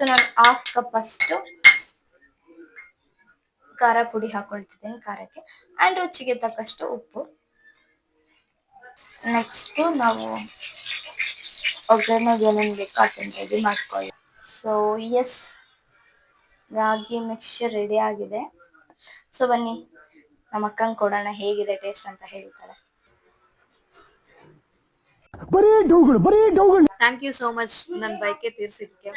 So ನಾನು half cup ಅಷ್ಟು ಖಾರ ಪುಡಿ ಹಾಕೊಳ್ತಿದ್ದೀನಿ ಖಾರಕ್ಕೆ ಅಂಡ್ ರುಚಿಗೆ ತಕ್ಕಷ್ಟು ಉಪ್ಪು. ನೆಕ್ಸ್ಟ್ ನಾವು ಒಗ್ಗರಣೆಗೆ ಏನೇನು ಬೇಕು ಅದನ್ನು ರೆಡಿ ಮಾಡ್ಕೊಳ್ಳಿ. ಸೊ ಎಸ್, ರಾಗಿ ಮಿಕ್ಸ್ಚರ್ ರೆಡಿ ಆಗಿದೆ. ಸೊ ಬನ್ನಿ ನಮ್ಮ ಅಕ್ಕಂಗೆ ಕೊಡೋಣ ಹೇಗಿದೆ ಟೇಸ್ಟ್ ಅಂತ ಹೇಳ್ತಾರೆ. ಥ್ಯಾಂಕ್ ಯು ಸೋ ಮಚ್ ನನ್ನ ಬೈಕೆ ತೀರ್ಸಿದ್ಕೆ.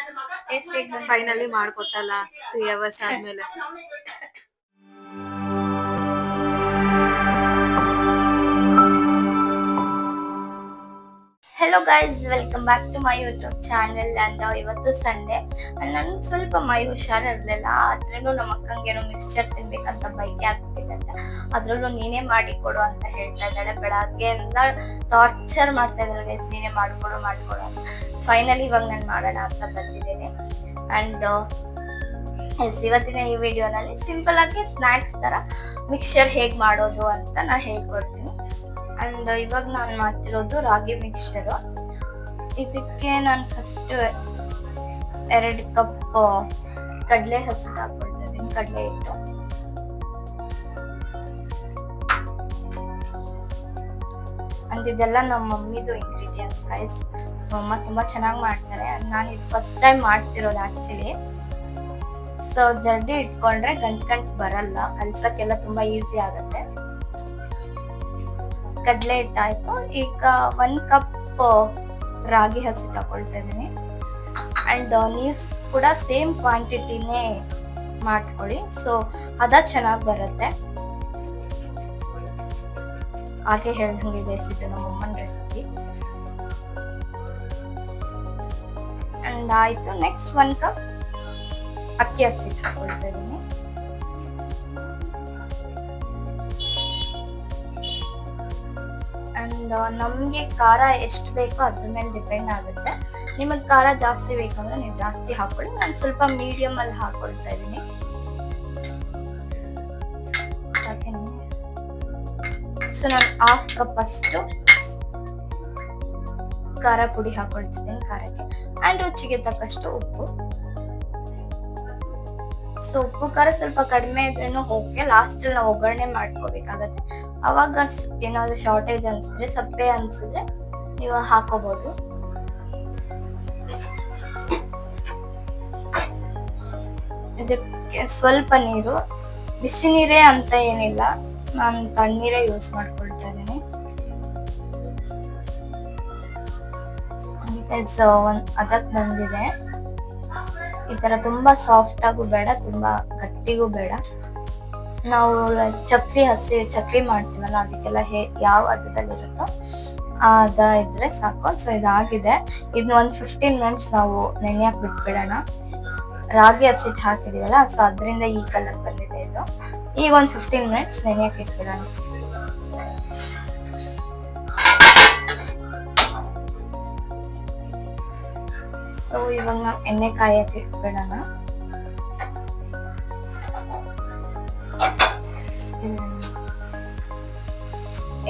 ಟೇಸ್ಟ್ ಫೈನಲಿ ಮಾಡ್ಕೊಟ್ಟಲ್ಲ 3 hours ಆದ್ಮೇಲೆ. Hello guys, welcome back to my YouTube channel. And ಇವತ್ತು ಸಂಡೇ ಅಂಡ್ ನನ್ಗೆ ಸ್ವಲ್ಪ ಮೈ ಹುಷಾರಿರಲಿಲ್ಲ. ಆದ್ರೂ ನಮ್ಮ ಅಕ್ಕಂಗೇನೋ ಮಿಕ್ಸ್ಚರ್ ತಿನ್ಬೇಕಂತ ಬೈಕೆ ಆಗ್ಬಿಟ್ಟಿದೆ. ಅದ್ರಲ್ಲೂ ನೀನೇ ಮಾಡಿ ಕೊಡು ಅಂತ ಹೇಳ್ತಾ ಇದ್ದಾಳೆ. ಬೆಳಗ್ಗೆಯಿಂದ ಟಾರ್ಚರ್ ಮಾಡ್ತಾ ಇದ್ದಾಳೆ ಗೈಸ್, ನೀನೇ ಮಾಡ್ಕೊಡು ಅಂತ. ಫೈನಲಿ ಇವಾಗ ನಾನು ಮಾಡೋಣ ಅಂತ ಬಂದಿದ್ದೇನೆ. ಅಂಡ್ ಇವತ್ತಿನ ಈ ವಿಡಿಯೋನಲ್ಲಿ ಸಿಂಪಲ್ ಆಗಿ ಸ್ನ್ಯಾಕ್ಸ್ ತರ ಮಿಕ್ಸ್ಚರ್ ಹೇಗ್ ಮಾಡೋದು ಅಂತ ನಾನು ಹೇಳ್ಕೊಡ್ತೀನಿ. ಅಂಡ್ ಇವಾಗ ನಾನು ಮಾಡ್ತಿರೋದು ರಾಗಿ ಮಿಕ್ಸ್ಚರ್. ಇದಕ್ಕೆ ನಾನು ಫಸ್ಟ್ 2 ಕಪ್ ಕಡಲೆ ಹಸಿಟ್ಟು ಹಾಕೊಳ್ತಾ ಇದ್ದೀನಿ, ಕಡಲೆ ಹಿಟ್ಟು. ಅಂಡ್ ಇದೆಲ್ಲ ನಮ್ಮ ಮಮ್ಮಿದು ಇಂಗ್ರೀಡಿಯೆಂಟ್ಸ್ ಗೈಸ್. ನಮ್ಮಮ್ಮ ತುಂಬಾ ಚೆನ್ನಾಗಿ ಮಾಡ್ತಾರೆ. ನಾನು ಇದು ಫಸ್ಟ್ ಟೈಮ್ ಮಾಡ್ತಿರೋದು ಆಕ್ಚುಲಿ. ಸೊ ಜಲ್ದಿ ಇಟ್ಕೊಂಡ್ರೆ ಗಂಟು ಬರಲ್ಲ, ಕಲ್ಸಕ್ಕೆಲ್ಲ ತುಂಬಾ ಈಸಿ ಆಗುತ್ತೆ. ಕಡಲೆ ಹಿಟ್ಟಾಯ್ತು. ಈಗ 1 ಕಪ್ ರಾಗಿ ಹಸಿಟ್ಟು ಹಾಕೊಳ್ತಾ ಇದ್ದೀನಿ. ಅಂಡ್ ನೀವು ಕೂಡ ಸೇಮ್ ಕ್ವಾಂಟಿಟಿನೇ ಮಾಡ್ಕೊಳ್ಳಿ, ಸೊ ಹದ ಚೆನ್ನಾಗಿ ಬರುತ್ತೆ. ಹಾಗೆ ಹೇಳ್ದಂಗೆ ಬೇಯಿಸಿದ್ದು ನಮ್ಮಮ್ಮನ ರೆಸಿಪಿ. ಅಂಡ್ ಆಯ್ತು. ನೆಕ್ಸ್ಟ್ 1 ಕಪ್ ಅಕ್ಕಿ ಹಸಿಟ್ಟು ಹಾಕೊಳ್ತಾ ಇದ್ದೀನಿ. ಅಂಡ್ ನಮ್ಗೆ ಖಾರ ಎಷ್ಟು ಬೇಕೋ ಅದ್ರ ಮೇಲೆ ಡಿಪೆಂಡ್ ಆಗುತ್ತೆ. ನಿಮಗೆ ಖಾರ ಜಾಸ್ತಿ ಬೇಕಂದ್ರೆ ನೀವು ಜಾಸ್ತಿ ಹಾಕೊಳ್ಳಿ. ನಾನು ಸ್ವಲ್ಪ ಮೀಡಿಯಂ ಅಲ್ಲಿ ಹಾಕೊಳ್ತಾ ಇದ್ದೀನಿ. ಸೊ ನಾನು ಹಾಫ್ ಕಪ್ ಅಷ್ಟು ಖಾರ ಪುಡಿ ಹಾಕೊಳ್ತಿದ್ದೀನಿ ಖಾರಕ್ಕೆ ಅಂಡ್ ರುಚಿಗೆ ತಕ್ಕಷ್ಟು ಉಪ್ಪು. ಸೊ ಉಪ್ಪು ಖಾರ ಸ್ವಲ್ಪ ಕಡಿಮೆ ಇದ್ರೇನು ಓಕೆ. ಲಾಸ್ಟ್ ಅಲ್ಲಿ ನಾವು ಒಗ್ಗರಣೆ ಮಾಡ್ಕೋಬೇಕಾಗತ್ತೆ. ಅವಾಗ ಏನಾದ್ರು ಶಾರ್ಟೇಜ್ ಅನ್ಸಿದ್ರೆ, ಸಪ್ಪೆ ಅನ್ಸಿದ್ರೆ ನೀವು ಹಾಕೋಬಹುದು. ಇದಕ್ಕೆ ಸ್ವಲ್ಪ ನೀರು, ಬಿಸಿ ನೀರೇ ಅಂತ ಏನಿಲ್ಲ, ನಾನು ತಣ್ಣೀರೇ ಯೂಸ್ ಮಾಡ್ಕೊಳ್ತಾ ಇದ್ದೀನಿ. ಅದಕ್ಕೆ ಬಂದಿದೆ. ಈ ತರ ತುಂಬಾ ಸಾಫ್ಟ್ ಆಗು ಬೇಡ, ತುಂಬಾ ಗಟ್ಟಿಗೂ ಬೇಡ. ನಾವು ಚಕ್ಲಿ ಮಾಡ್ತೀವಲ್ಲ ಅದಕ್ಕೆಲ್ಲ ಯಾವ ಹದದಲ್ಲಿರುತ್ತೋ ಆ ಹದ ಇದ್ರೆ ಸಾಕು. ಸೊ ಇದಾಗಿದೆ. ಇದನ್ನ ಒಂದು 15 ಮಿನಿಟ್ಸ್ ನಾವು ನೆನೆಯಕ್ಕೆ ಬಿಟ್ಬಿಡೋಣ. ರಾಗಿ ಹಸಿಟ್ಟು ಹಾಕಿದೀವಲ್ಲ, ಸೊ ಅದರಿಂದ ಈ ಕಲರ್ ಬಂದಿದೆ ಇದು. ಈಗ ಒಂದು 15 ಮಿನಿಟ್ಸ್ ನೆನೆಯಕ್ಕೆ ಇಟ್ಬಿಡೋಣ. ಸೊ ಇವಾಗ ನಾವು ಎಣ್ಣೆ ಕಾಯಕ್ಕೆ ಇಟ್ಬಿಡೋಣ.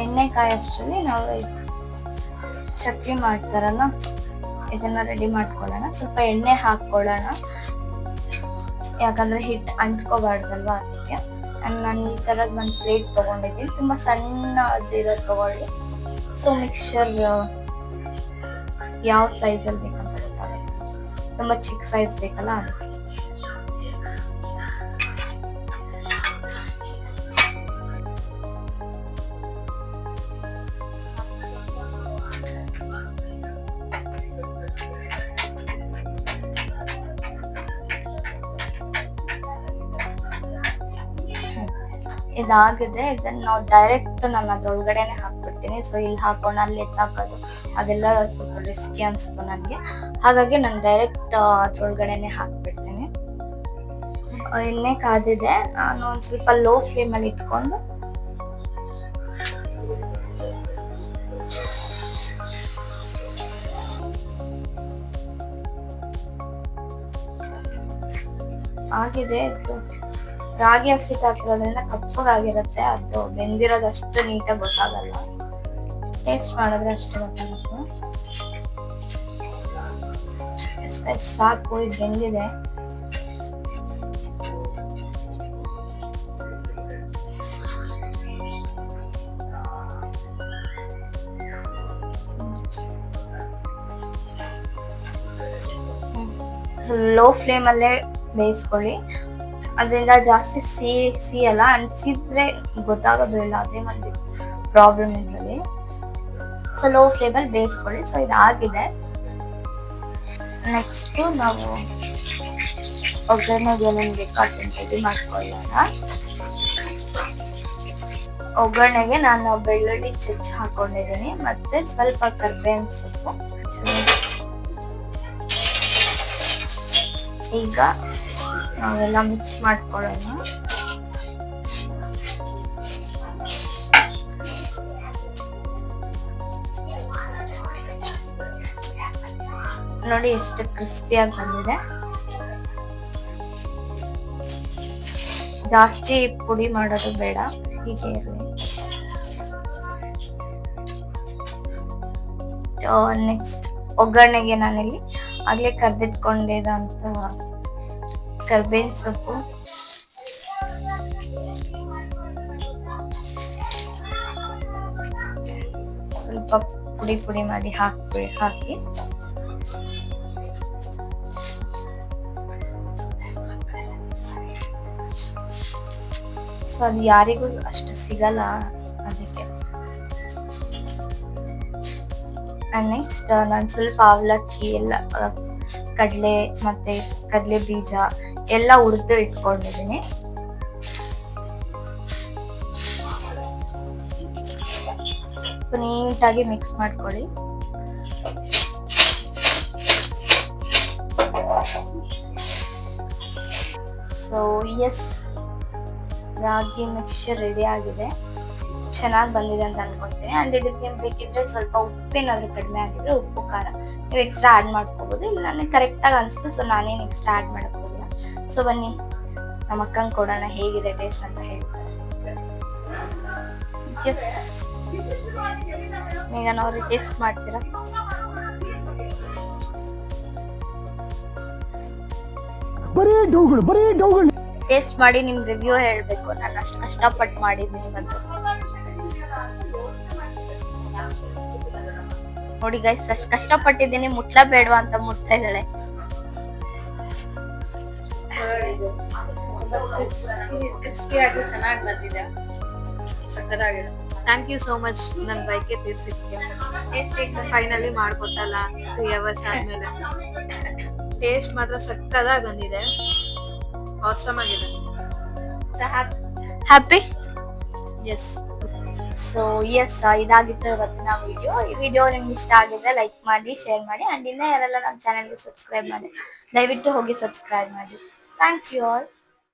ಎಣ್ಣೆ ಕಾಯಷ್ಟರಲ್ಲಿ ನಾವು ಚಕ್ಲಿ ಮಾಡ್ತಾರಲ್ಲ ಇದನ್ನ ರೆಡಿ ಮಾಡ್ಕೊಳ್ಳೋಣ. ಸ್ವಲ್ಪ ಎಣ್ಣೆ ಹಾಕೊಳ್ಳೋಣ, ಯಾಕಂದ್ರೆ ಹಿಟ್ಟು ಅಂಟ್ಕೋಬಾರ್ದಲ್ವಾ ಅದಕ್ಕೆ. ನಾನು ಈ ತರದ್ ಒಂದು ಪ್ಲೇಟ್ ತಗೊಂಡಿದ್ದೀನಿ, ತುಂಬಾ ಸಣ್ಣದಿರೋದು ತಗೊಳ್ಳಿ. ಸೊ ಮಿಕ್ಸ್ಚರ್ ಯಾವ ಸೈಜಲ್ಲಿ ಬೇಕಂತ ಗೊತ್ತಾಗುತ್ತೆ. ತುಂಬಾ ಚಿಕ್ಕ ಸೈಜ್ ಬೇಕಲ್ಲ ಅದಕ್ಕೆ. ಇದಾಗಿದೆ. ಇದನ್ನ ನಾವು ಡೈರೆಕ್ಟ್ ನಾನು ಅದ್ರೊಳಗಡೆನೆ ಹಾಕ್ಬಿಡ್ತೀನಿ. ಸೊ ಇಲ್ಲಿ ಹಾಕೊಂಡು ಅಲ್ಲಿ ಎತ್ತಾಕೋದು ಅದೆಲ್ಲ ಸ್ವಲ್ಪ ರಿಸ್ಕಿ ಅನ್ಸ್ತು ನನಗೆ. ಹಾಗಾಗಿ ನಾನು ಡೈರೆಕ್ಟ್ ಅದ್ರೊಳಗಡೆನೆ ಹಾಕ್ಬಿಡ್ತೀನಿ. ಎಣ್ಣೆ ಕಾದಿದೆ. ನಾನು ಒಂದ್ ಸ್ವಲ್ಪ ಲೋ ಫ್ಲೇಮ್ ಅಲ್ಲಿ ಇಟ್ಕೊಂಡು ಆಗಿದೆ. ರಾಗಿ ಹಸಿಟ್ಟು ಹಾಕಿರೋದ್ರಿಂದ ಕಪ್ಪಗಾಗಿರುತ್ತೆ, ಅದು ಬೆಂದಿರೋದಷ್ಟು ನೀಟಾಗಿ ಗೊತ್ತಾಗಲ್ಲ. ಟೇಸ್ಟ್ ಮಾಡಿದ್ರೆ ಅಷ್ಟೇ ಗೊತ್ತಾಗುತ್ತೆ. ಸಾಕು, ಇದು ಬೆಂದಿದೆ. ಲೋ ಫ್ಲೇಮಲ್ಲೇ ಬೇಯಿಸ್ಕೊಳ್ಳಿ. ಅದರಿಂದ ಜಾಸ್ತಿ ಸಿಹಿಯಲ್ಲ, ಅನ್ಸಿದ್ರೆ ಗೊತ್ತಾಗೋದು ಇಲ್ಲ, ಅದೇ ಒಂದು ಪ್ರಾಬ್ಲಮ್ ಇದರಲ್ಲಿ. ಸೊ ಲೋ ಫ್ಲೇಮಲ್ಲಿ ಬೇಯಿಸ್ಕೊಳ್ಳಿ. ಸೊ ಇದಾಗಿದೆ. ನೆಕ್ಸ್ಟ್ ನಾವು ಒಗ್ಗರಣೆಗೆ ಏನೇನು ಬೇಕು ಅದನ್ನ ರೆಡಿ ಮಾಡ್ಕೊಳ್ಳೋಣ. ಒಗ್ಗರಣೆಗೆ ನಾನು ಬೆಳ್ಳುಳ್ಳಿ ಚಚ್ಚಿ ಹಾಕೊಂಡಿದ್ದೀನಿ, ಮತ್ತೆ ಸ್ವಲ್ಪ ಕರ್ಬೇವಿನ ಸೊಪ್ಪು. ಈಗ ನಾವೆಲ್ಲ ಮಿಕ್ಸ್ ಮಾಡ್ಕೊಳ್ಳೋಣ. ನೋಡಿ ಎಷ್ಟು ಕ್ರಿಸ್ಪಿಯಾಗಿ ಬಂದಿದೆ. ಜಾಸ್ತಿ ಪುಡಿ ಮಾಡೋದು ಬೇಡ, ಹೀಗೆ ಇರಲಿ. ನೆಕ್ಸ್ಟ್ ಒಗ್ಗರಣೆಗೆ ನಾನಿಲ್ಲಿ ಆಗ್ಲೇ ಕರ್ದಿಟ್ಕೊಂಡಿರೋಂಥ ಕರ್ಬೇವಿನ ಸೊಪ್ಪು, ಸ್ವಲ್ಪ ಪುಡಿ ಮಾಡಿ ಹಾಕಿ ಸೊ ಅದು ಯಾರಿಗೂ ಅಷ್ಟು ಸಿಗಲ್ಲ, ಅದಕ್ಕೆ. ನೆಕ್ಸ್ಟ್ ನಾನು ಸ್ವಲ್ಪ ಅವಲಕ್ಕಿ ಎಲ್ಲ, ಕಡಲೆ ಮತ್ತೆ ಕಡಲೆ ಬೀಜ ಎಲ್ಲ ಹುರಿದು ಇಟ್ಕೊಂಡಿದ್ದೀನಿ. ಸೊ ನೀಟಾಗಿ ಮಿಕ್ಸ್ ಮಾಡ್ಕೊಳ್ಳಿ. ಸೊ ಎಸ್, ರಾಗಿ ಮಿಕ್ಸ್ಚರ್ ರೆಡಿ ಆಗಿದೆ. ಚೆನ್ನಾಗಿ ಬಂದಿದೆ ಅಂತ ಅನ್ಕೊತೀನಿ. ಅಂಡ್ ಇದಕ್ಕೆ ನೀವು ಬೇಕಿದ್ರೆ ಸ್ವಲ್ಪ ಉಪ್ಪೇನಾದ್ರೂ ಕಡಿಮೆ ಆಗಿದ್ರೆ ಉಪ್ಪು ಖಾರ ನೀವು ಎಕ್ಸ್ಟ್ರಾ ಆ್ಯಡ್ ಮಾಡ್ಕೋಬೋದು. ಇಲ್ಲ ನನಗೆ ಕರೆಕ್ಟಾಗಿ ಅನಿಸ್ತು, ಸೊ ನಾನೇನು ಎಕ್ಸ್ಟ್ರಾ ಆ್ಯಡ್ ಮಾಡಕ್ ಹೋಗಿಲ್ಲ. ಸೊ ಬನ್ನಿ ನಮ್ಮ ಅಕ್ಕಂಗೆ ಕೊಡೋಣ ಹೇಗಿದೆ ಟೇಸ್ಟ್ ಅಂತ ಹೇಳ್ತಾರೆ. ಈಗ ನಾವು ಟೇಸ್ಟ್ ಮಾಡ್ತೀರಾ? ಟೇಸ್ಟ್ ಮಾಡಿ ನಿಮ್ ರಿವ್ಯೂ ಹೇಳ್ಬೇಕು. ನಾನು ಅಷ್ಟು ಕಷ್ಟಪಟ್ಟು ಮಾಡಿದ್ದೀನಿ ಇವತ್ತು. ನೋಡಿ ಗೈಸ್, ಅಷ್ಟು ಕಷ್ಟಪಟ್ಟಿದ್ದೀನಿ, ಮುಟ್ಲ ಬೇಡವಾ ಅಂತ ಮುಟ್ತಾ ಇದ್ದಾಳೆ. ಕ್ರಿಸ್ಪಿ ಆಗಿ ಚೆನ್ನಾಗಿ ಬಂದಿದೆ, ಸಕ್ಕತ್ತಾಗಿದೆ. ಥ್ಯಾಂಕ್ ಯು ಸೋ ಮಚ್ ನನ್ನ ಬೈಕೆ ತೀರ್ಸಿದ್ಕೆ. ಟೇಸ್ಟ್ ಫೈನಲಿ ಮಾಡ್ಕೊಟ್ಟಲ್ಲ 3 hours ಆದ್ಮೇಲೆ. ಟೇಸ್ಟ್ ಮಾತ್ರ ಸಕ್ಕತ್ತಾಗಿ ಬಂದಿದೆ, ಆಸಮ್ ಆಗಿದೆ. ಹ್ಯಾಪಿ? ಎಸ್. ಸೊ ಎಸ್, ಇದಾಗಿತ್ತು ಇವತ್ತಿನ ವಿಡಿಯೋ. ಈ ವಿಡಿಯೋ ನಿಮ್ಗೆ ಇಷ್ಟ ಆಗಿದ್ರೆ ಲೈಕ್ ಮಾಡಿ, ಶೇರ್ ಮಾಡಿ, ಅಂಡ್ ಇನ್ನೂ ಯಾರೆಲ್ಲ ನಮ್ಮ ಚಾನಲ್ಗೆ ಸಬ್ಸ್ಕ್ರೈಬ್ ಮಾಡಿ ದಯವಿಟ್ಟು ಹೋಗಿ ಸಬ್ಸ್ಕ್ರೈಬ್ ಮಾಡಿ. Thank you all.